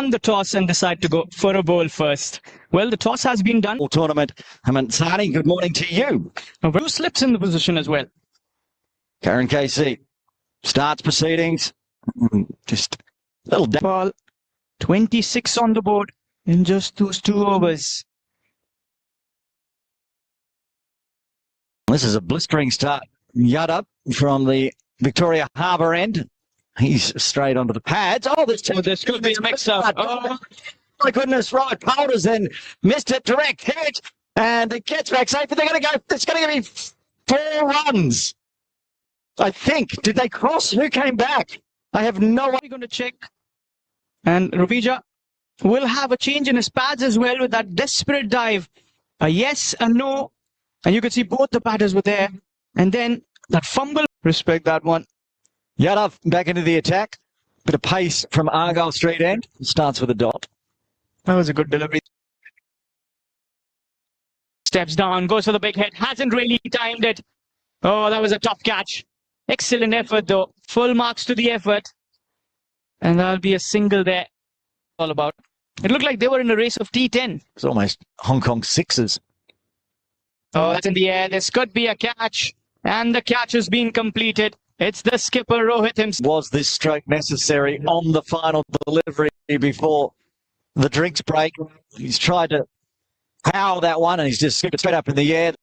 the toss and decide to go for a bowl first. Well, the toss has been done. Tournament. Sani, good morning to you. Two slips in the position as well. Karen Casey starts proceedings. Just a little ball. 26 on the board in just those 2 overs. This is a blistering start. Yadav from the Victoria Harbour end. He's straight onto the pads. Oh, this could be a mix-up. Oh, my goodness, Robert Poulter's then missed it, direct hit, and it gets back safe, but they're going to go, it's going to give me 4 runs. I think. Did they cross? Who came back? I have no idea. We're going to check. And Ravija will have a change in his pads as well with that desperate dive. A yes and no. And you can see both the batters were there. And then that fumble. Respect that one. Yadav back into the attack. Bit of pace from Argyle Street end. Starts with a dot. That was a good delivery. Steps down, goes for the big hit. Hasn't really timed it. Oh, that was a tough catch. Excellent effort though. Full marks to the effort. And that'll be a single there. All about. It looked like they were in a race of T10. It's almost Hong Kong sixes. Oh, that's in the air. This could be a catch. And the catch has been completed. It's the skipper, Rohit himself. Was this stroke necessary on the final delivery before the drinks break? He's tried to power that one and he's just skipped it straight up in the air.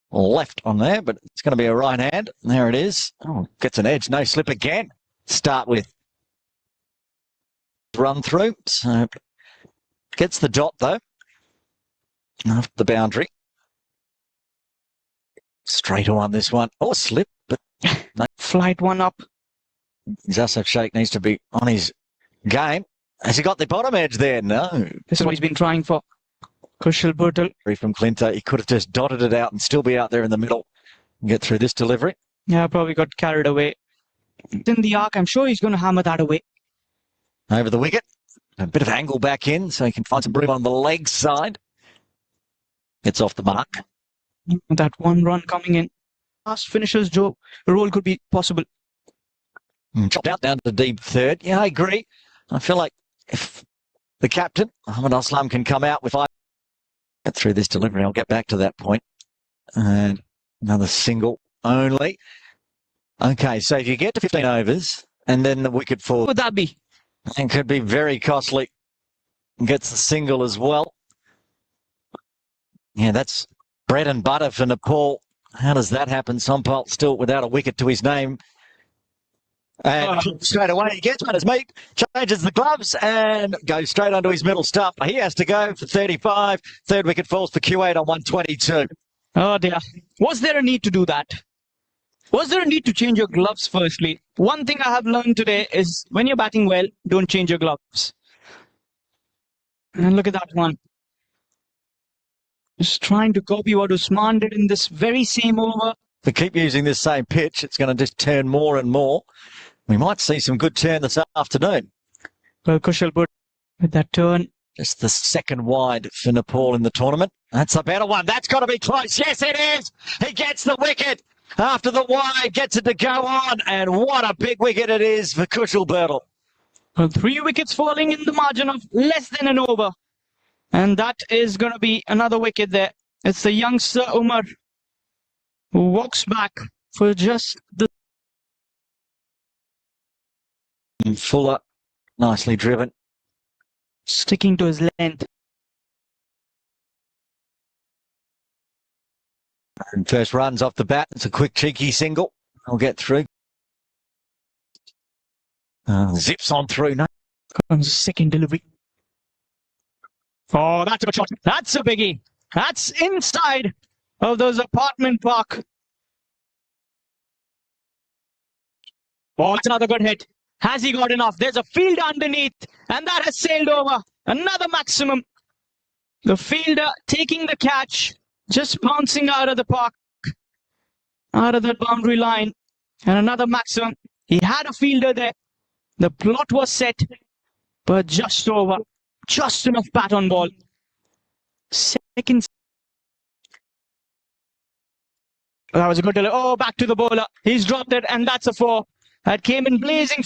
Left on there, but it's going to be a right hand. There it is. Oh, gets an edge. No slip again. Start with run through. So gets the dot though. Off the boundary. Straight on this one. Oh, slip, but no. Flight one up. Asaf Sheikh needs to be on his game. Has he got the bottom edge there? No. This is what he's been trying for. Kushal Bhuttal. From Clinton, he could have just dotted it out and still be out there in the middle and get through this delivery. Yeah, probably got carried away. In the arc, I'm sure he's going to hammer that away. Over the wicket. A bit of angle back in so he can find some room on the leg side. Gets off the mark. That 1 run coming in. Last finisher's role could be possible. Chopped out down to deep third. Yeah, I agree. I feel like if the captain, Ahmed Aslam, can come out with 5 through this delivery, I'll get back to that point. And another single only. Okay, so if you get to 15 overs and then the wicket falls, what would that be? And could be very costly. Gets the single as well. Yeah, that's bread and butter for Nepal. How does that happen? Sompal still without a wicket to his name. And straight away he gets one as mate, changes the gloves and goes straight onto his middle stump. He has to go for 35. 3rd wicket falls for Kuwait on 122. Oh dear. Was there a need to do that? Was there a need to change your gloves firstly? One thing I have learned today is when you're batting well, don't change your gloves. And look at that one. Just trying to copy what Usman did in this very same over. If we keep using this same pitch, it's going to just turn more and more. We might see some good turn this afternoon. Well, Kushal Bhuttal with that turn. Just the 2nd wide for Nepal in the tournament. That's a better one. That's got to be close. Yes, it is. He gets the wicket after the wide, gets it to go on. And what a big wicket it is for Kushal Bhuttal. Well, 3 wickets falling in the margin of less than an over. And that is going to be another wicket there. It's the youngster Umar who walks back for just the... Fuller, nicely driven. Sticking to his length. And first runs off the bat. It's a quick, cheeky single. I'll get through. Zips on through. No. Comes second delivery. Oh, that's a good shot. That's a biggie. That's inside of those apartment park. Oh, that's another good hit. Has he got enough? There's a fielder underneath, and that has sailed over. Another maximum. The fielder taking the catch, just bouncing out of the park, out of that boundary line, and another maximum. He had a fielder there. The plot was set, but just over. Just enough bat on ball. Second That was a good delivery. Oh, back to the bowler. He's dropped it, and that's a 4. That came in blazing.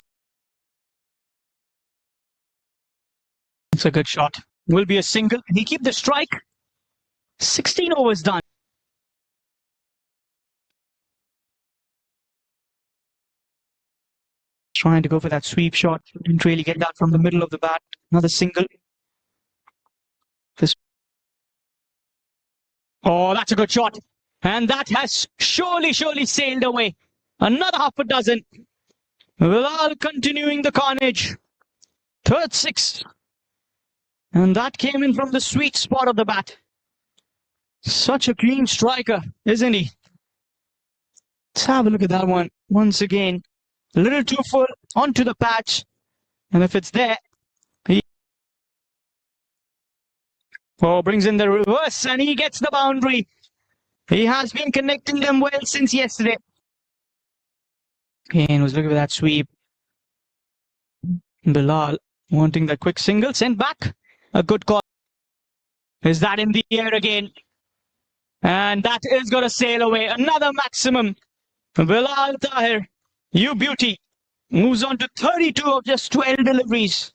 It's a good shot. Will be a single. He keep the strike. 16 overs done. Trying to go for that sweep shot. Didn't really get that from the middle of the bat. Another single. Oh, that's a good shot. And that has surely sailed away. Another half a dozen. Bilal continuing the carnage. Third 6. And that came in from the sweet spot of the bat. Such a clean striker, isn't he? Let's have a look at that one once again. A little too full onto the patch. And if it's there, he brings in the reverse and he gets the boundary. He has been connecting them well since yesterday. Again, was looking for that sweep. Bilal wanting that quick single, sent back. A good call. Is that in the air again? And that is going to sail away. Another maximum. Bilal Tahir, you beauty. Moves on to 32 of just 12 deliveries.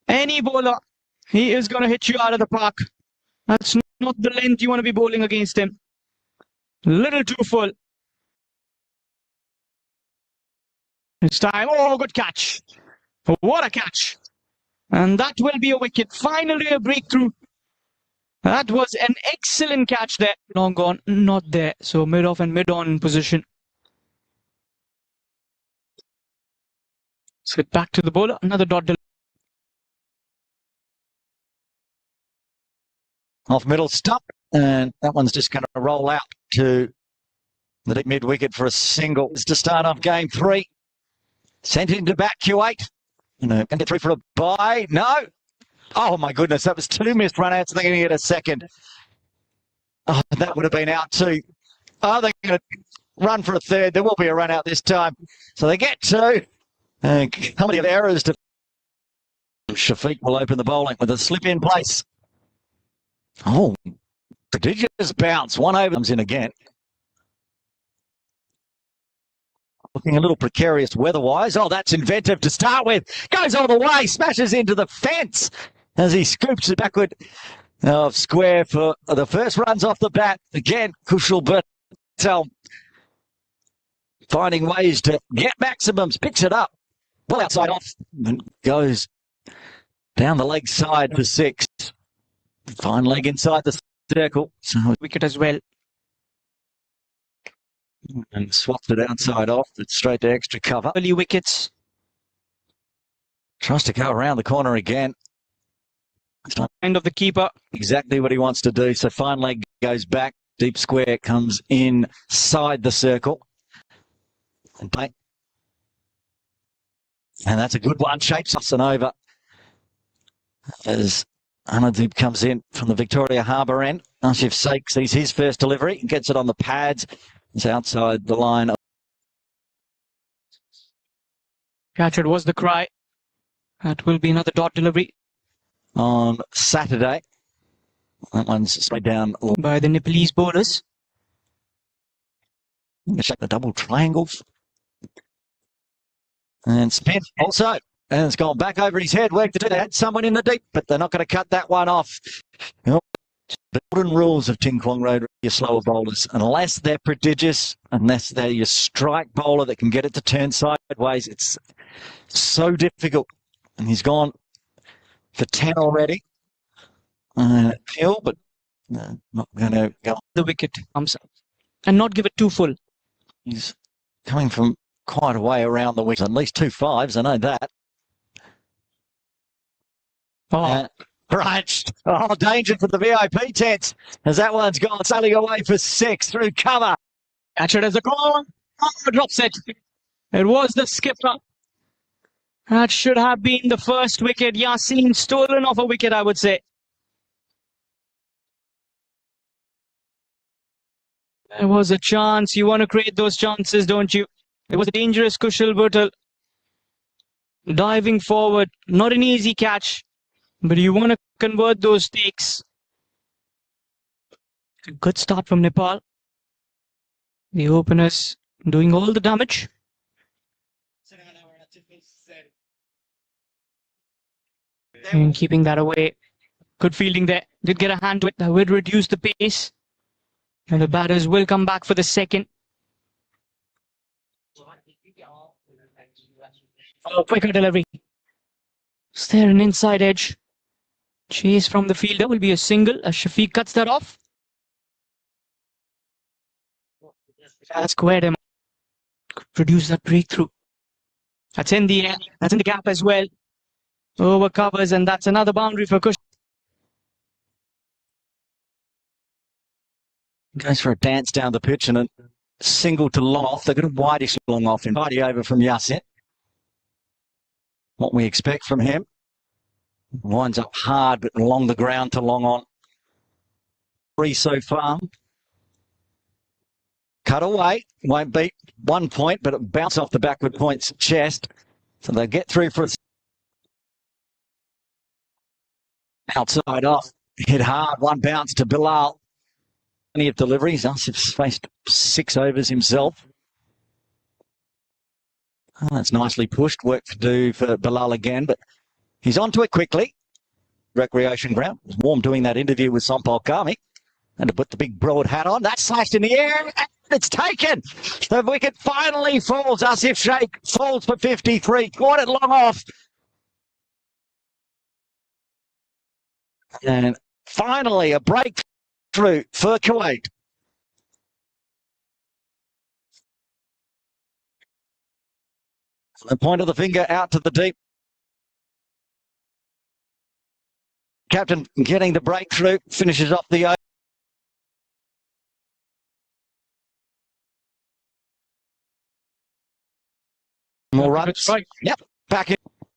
Any bowler, he is going to hit you out of the park. That's not the length you want to be bowling against him. Little too full. It's time. Oh, good catch. What a catch. And that will be a wicket. Finally a breakthrough. That was an excellent catch there. Long gone, not there. So mid-off and mid-on position. Let's get back to the bowler. Another dot delivery. Off middle stump. And that one's just going to roll out to the deep mid-wicket for a single. It's to start off game 3. Sent into bat Kuwait. Can get through for a bye. No. Oh, my goodness. That was 2 missed run-outs. They're going to get a second. Oh, that would have been out too. Oh, they're going to run for a third. There will be a run-out this time. So they get 2. And how many errors to... Shafiq will open the bowling with a slip in place. Oh, prodigious bounce. 1 over comes in again. Looking a little precarious weather-wise. Oh, that's inventive to start with. Goes all the way, smashes into the fence as he scoops it backward square for the first runs off the bat. Again, Kushal Patel finding ways to get maximums, picks it up. Well outside off and goes down the leg side for 6. Fine leg inside the circle. So Wicket as well. And swaps it outside off. It's straight to extra cover. Early wickets. Tries to go around the corner again. End of the keeper. Exactly what he wants to do. So fine leg goes back. Deep square comes inside the circle. And that's a good one. Shapes us and over as Anadeep comes in from the Victoria Harbour end. Ashif Sheikh sees his first delivery. Gets it on the pads. It's outside the line. Catch it was the cry. That will be another dot delivery. On Saturday. That one's straight down by the Nepalese bowlers. Check the double triangles. And spin also. And it's gone back over his head. Work to do that. Someone in the deep, but they're not going to cut that one off. The golden rules of Ting Kwong Road, your slower bowlers, unless they're prodigious, unless they're your strike bowler that can get it to turn sideways, it's so difficult. And he's gone for 10 already. Hill, but not going to go. The wicket comes up and not give it too full. He's coming from quite a way around the wicket. At least 2 5s, I know that. Oh. Right. Oh, danger for the VIP tents as that one's gone sailing away for 6 through cover. Catch it as a call. Oh, drops it. It was the skipper. That should have been the first wicket. Yasin stolen off a wicket, I would say. There was a chance. You want to create those chances, don't you? It was a dangerous Kushal Patel. Diving forward. Not an easy catch. But you want to convert those takes. Good start from Nepal. The openers doing all the damage. And keeping that away. Good fielding there. Did get a hand to it. That would reduce the pace. And the batters will come back for the second. Oh, quicker delivery. Is there an inside edge? Chase from the fielder will be a single as Shafiq cuts that off. That's squared him. Could produce that breakthrough. That's in the air. That's in the gap as well. Over covers, and that's another boundary for Kush. Goes for a dance down the pitch and a single to long off. They've got a wideish long off. Inviting over from Yasin. What we expect from him. Winds up hard, but along the ground to long on. 3 so far. Cut away. Won't beat 1 point, but it bounce off the backward point's chest. So they'll get through for it. Outside off. Hit hard. One bounce to Bilal. Plenty of deliveries. Asif's faced 6 overs himself. Oh, that's nicely pushed. Work to do for Bilal again, but he's onto it quickly. Recreation ground. It was warm doing that interview with Sampal Kami. And to put the big broad hat on. That's slashed in the air. And it's taken. The wicket finally falls. Asif Sheikh falls for 53. Caught it long off. And finally a breakthrough for Kuwait. The point of the finger out to the deep. Captain getting the breakthrough. Finishes off the over. More runs. Right. Yep. Back in.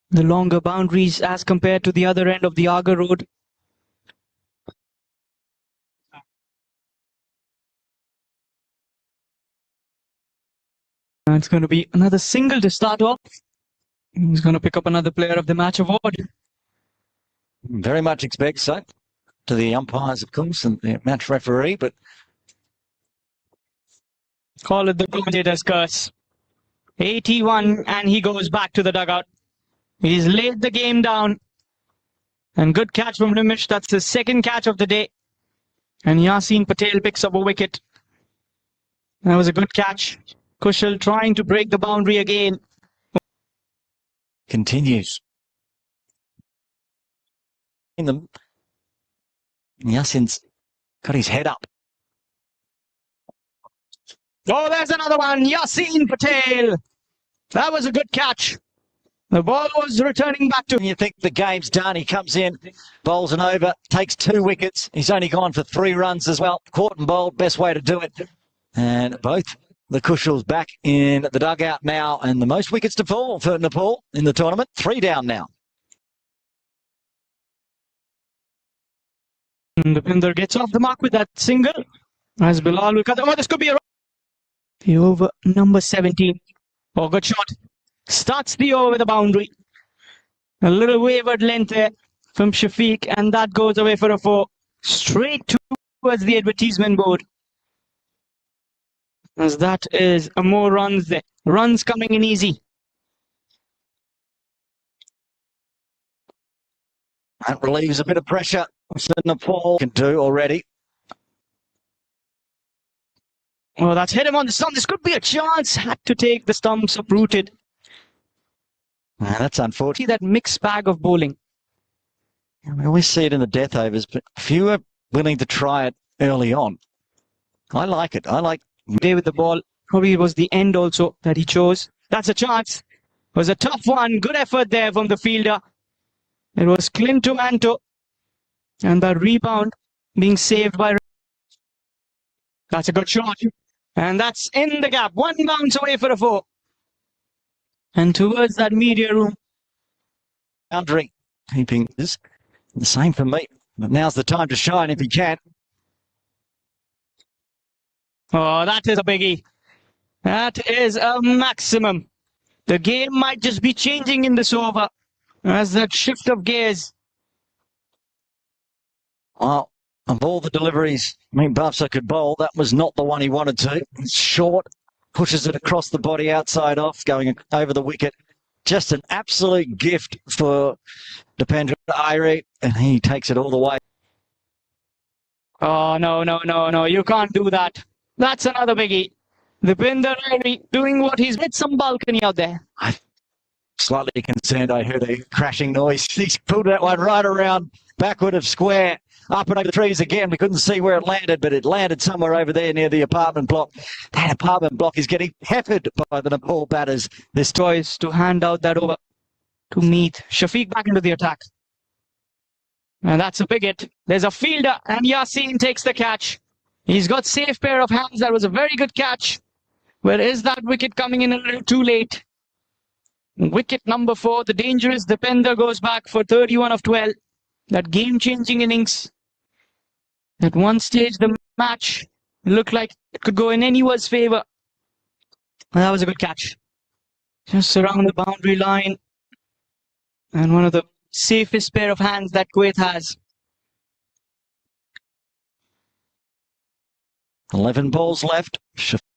The longer boundaries as compared to the other end of the Aga Road. And it's going to be another single to start off. He's going to pick up another player of the match award. Very much expect so. To the umpires, of course, and the match referee, but Call it the commentator's curse. 81, and he goes back to the dugout. He's laid the game down. And good catch from Nimish. That's his second catch of the day. And Yasin Patel picks up a wicket. That was a good catch. Kushal trying to break the boundary again. continues. In them, Yasin's got his head up. Oh, there's another one. Yasin Patel. That was a good catch. The ball was returning back to him. You think the game's done. He comes in, bowls an over, takes 2 wickets. He's only gone for 3 runs as well. Caught and bowled, best way to do it. And both the Kushals back in the dugout now. And the most wickets to fall for Nepal in the tournament. 3 down now. And Deepinder gets off the mark with that single. As Bilal will cut. Oh, this could be a run. The over number 17. Oh, good shot. Starts the over with a boundary. A little wavered length there from Shafiq, and that goes away for a 4. Straight towards the advertisement board. As that is a more runs there. Runs coming in easy. That relieves a bit of pressure. So Nepal can do already. Oh, that's hit him on the stump. This could be a chance. Had to take the stumps uprooted. That's unfortunate. See that mixed bag of bowling. We always see it in the death overs, but few are willing to try it early on. I like it. I like Day with the ball. Probably it was the end also that he chose. That's a chance. It was a tough one. Good effort there from the fielder. It was Clint to Manto. And the rebound being saved by... That's a good shot. And that's in the gap. 1 bounce away for a 4. And towards that media room. boundary. Keeping this the same for me. But now's the time to shine if he can. Oh, that is a biggie. That is a maximum. The game might just be changing in this over. As that shift of gears. Well, Of all the deliveries, Bafsa could bowl, that was not the one he wanted to. It's short, pushes it across the body outside off, going over the wicket. Just an absolute gift for Dipendra Irie, and he takes it all the way. Oh, no. You can't do that. That's another biggie. Dipendra Irie doing what he's hit some balcony out there. I'm slightly concerned. I heard a crashing noise. He's pulled that one right around backward of square. Up and over the trees again. We couldn't see where it landed, but it landed somewhere over there near the apartment block. That apartment block is getting peppered by the Nepal batters. This choice to hand out that over to Meet. Shafiq back into the attack. And that's a big hit. There's a fielder, and Yasin takes the catch. He's got safe pair of hands. That was a very good catch. Where is that wicket coming in a little too late? Wicket number 4. The dangerous Dipender goes back for 31 of 12. That game-changing innings. At one stage, the match looked like it could go in anyone's favour. That was a good catch. Just around the boundary line. And one of the safest pair of hands that Kuwait has. 11 balls left.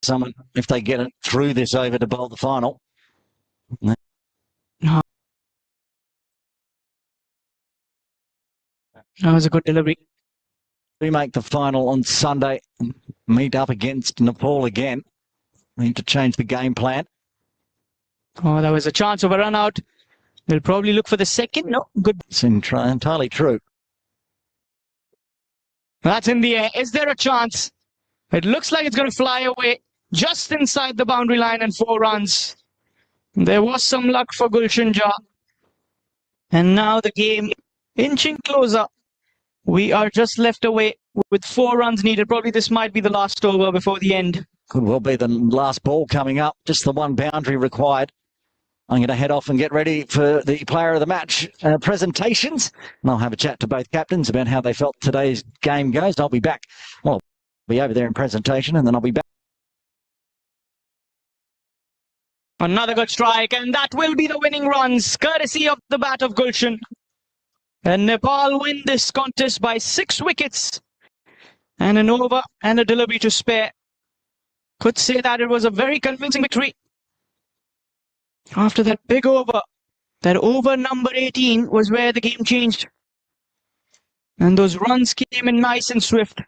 Someone, if they get it through this over to bowl the final. No. That was a good delivery. We make the final on Sunday. Meet up against Nepal again. We need to change the game plan. Oh, that was a chance of a run out. They'll probably look for the second. No, good. It's entirely true. That's in the air. Is there a chance? It looks like it's going to fly away just inside the boundary line and 4 runs. There was some luck for Gulshan Jah. And now the game inching closer. We are just left away with 4 runs needed. Probably this might be the last over before the end. Could well be the last ball coming up. Just the one boundary required. I'm going to head off and get ready for the player of the match presentations. And I'll have a chat to both captains about how they felt today's game goes. I'll be back. Well, I'll be over there in presentation and then I'll be back. Another good strike, and that will be the winning runs, courtesy of the bat of Gulshan. And Nepal win this contest by 6 wickets and an over and a delivery to spare. Could say that it was a very convincing victory. After that big over, that over number 18 was where the game changed. And those runs came in nice and swift.